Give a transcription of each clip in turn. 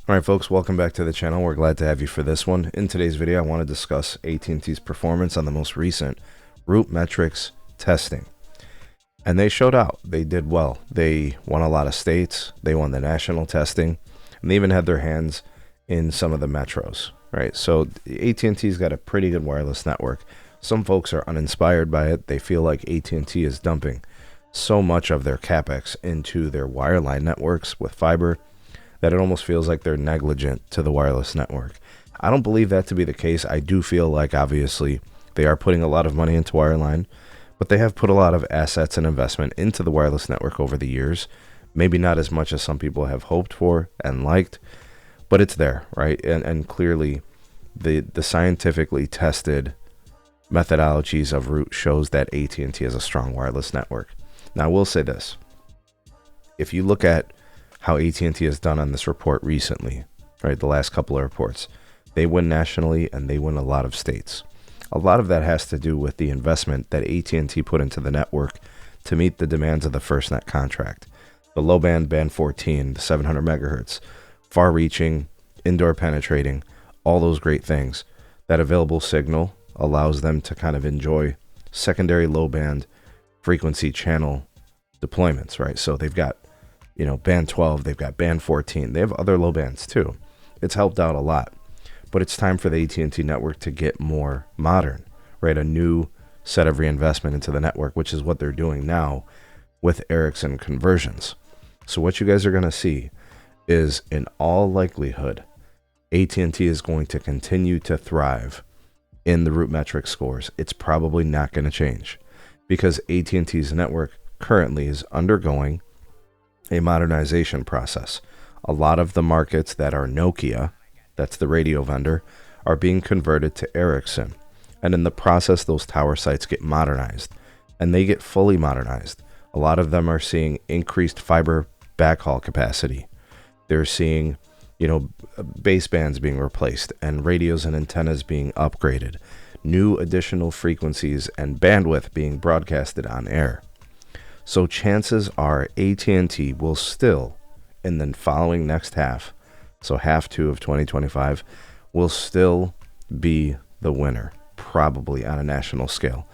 Alright folks, welcome back to the channel. We're glad to have you for this one. In today's video, I want to discuss AT&T's performance on the most recent Root Metrics testing. And they showed out. They did well. They won a lot of states. They won the national testing. And they even had their hands in some of the metros. Right? So AT&T's got a pretty good wireless network. Some folks are uninspired by it. They feel like AT&T is dumping so much of their capex into their wireline networks with fiber that it almost feels like they're negligent to the wireless network. I don't believe that to be the case. I do feel like obviously they are putting a lot of money into wireline, but they have put a lot of assets and investment into the wireless network over the years. Maybe not as much as some people have hoped for and liked, but it's there, right? And clearly the scientifically tested methodologies of Root shows that AT&T has a strong wireless network. Now, I will say this. If you look at how AT&T has done on this report recently, right, the last couple of reports, they win nationally and they win a lot of states. A lot of that has to do with the investment that AT&T put into the network to meet the demands of the FirstNet contract. The low band, band 14, the 700 megahertz, far-reaching, indoor penetrating, all those great things. That available signal allows them to kind of enjoy secondary low band frequency channel deployments, right? So they've got, band 12, they've got band 14, they have other low bands too. It's helped out a lot, but it's time for the AT&T network to get more modern, right? A new set of reinvestment into the network, which is what they're doing now with Ericsson conversions. So what you guys are going to see is, in all likelihood, AT&T is going to continue to thrive in the Root Metrics scores. It's probably not going to change because AT&T's network currently is undergoing a modernization process. A lot of the markets that are Nokia, that's the radio vendor, are being converted to Ericsson. And in the process, those tower sites get modernized and they get fully modernized. A lot of them are seeing increased fiber backhaul capacity. They're seeing, basebands being replaced and radios and antennas being upgraded, new additional frequencies and bandwidth being broadcasted on air. So chances are AT&T will still, in the following next half, so half two of 2025, will still be the winner, probably on a national scale.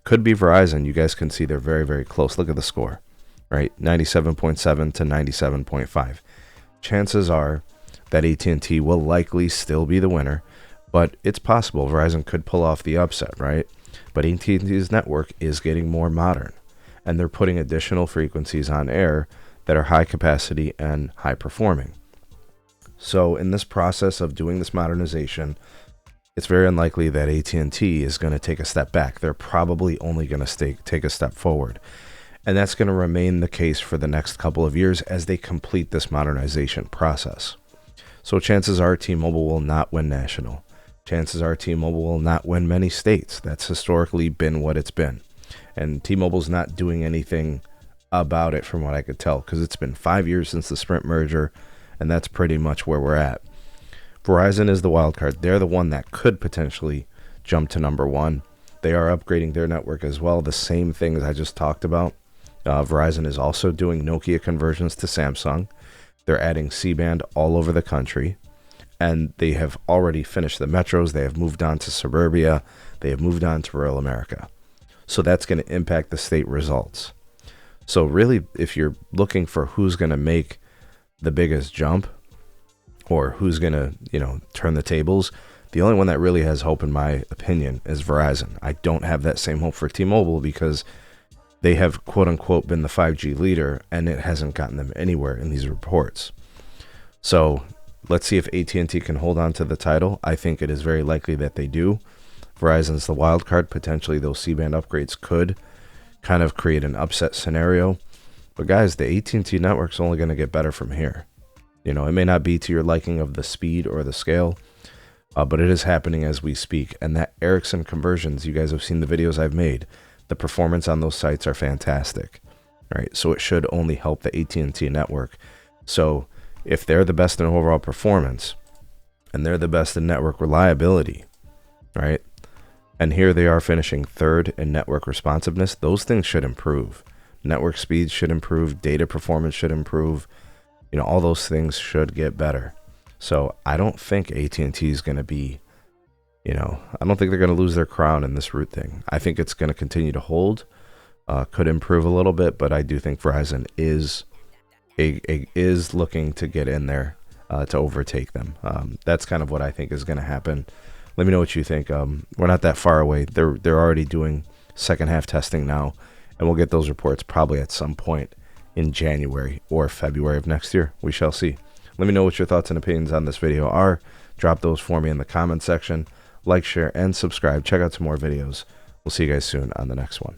Could be Verizon. You guys can see they're very, very close. Look at the score, right? 97.7 to 97.5. Chances are that AT&T will likely still be the winner, but it's possible Verizon could pull off the upset, right? But AT&T's network is getting more modern, and they're putting additional frequencies on air that are high capacity and high performing. So in this process of doing this modernization, it's very unlikely that AT&T is going to take a step back. They're probably only going to take a step forward. And that's going to remain the case for the next couple of years as they complete this modernization process. So chances are T-Mobile will not win national. Chances are T-Mobile will not win many states. That's historically been what it's been. And T-Mobile's not doing anything about it from what I could tell, because it's been 5 years since the Sprint merger, and that's pretty much where we're at. Verizon is the wild card. They're the one that could potentially jump to number one. They are upgrading their network as well. The same things I just talked about. Verizon is also doing Nokia conversions to Samsung. They're adding C-band all over the country, and they have already finished the metros. They have moved on to suburbia. They have moved on to rural America. So that's going to impact the state results. So really, if you're looking for who's going to make the biggest jump or who's going to, turn the tables, the only one that really has hope, in my opinion, is Verizon. I don't have that same hope for T-Mobile because they have, quote unquote, been the 5G leader, and it hasn't gotten them anywhere in these reports. So let's see if AT&T can hold on to the title. I think it is very likely that they do. Verizon's the wild card. Potentially those C-band upgrades could kind of create an upset scenario. But guys, the AT&T network's only going to get better from here. It may not be to your liking of the speed or the scale, but it is happening as we speak. And that Ericsson conversions, you guys have seen the videos I've made. The performance on those sites are fantastic, right? So it should only help the AT&T network. So if they're the best in overall performance and they're the best in network reliability, right? And here they are finishing third in network responsiveness. Those things should improve. Network speeds should improve. Data performance should improve. All those things should get better. So I don't think AT&T is going to be, I don't think they're going to lose their crown in this root thing. I think it's going to continue to hold, could improve a little bit, but I do think Verizon is looking to get in there to overtake them. That's kind of what I think is going to happen. Let me know what you think. We're not that far away. They're already doing second half testing now, and we'll get those reports probably at some point in January or February of next year. We shall see. Let me know what your thoughts and opinions on this video are. Drop those for me in the comment section. Like, share, and subscribe. Check out some more videos. We'll see you guys soon on the next one.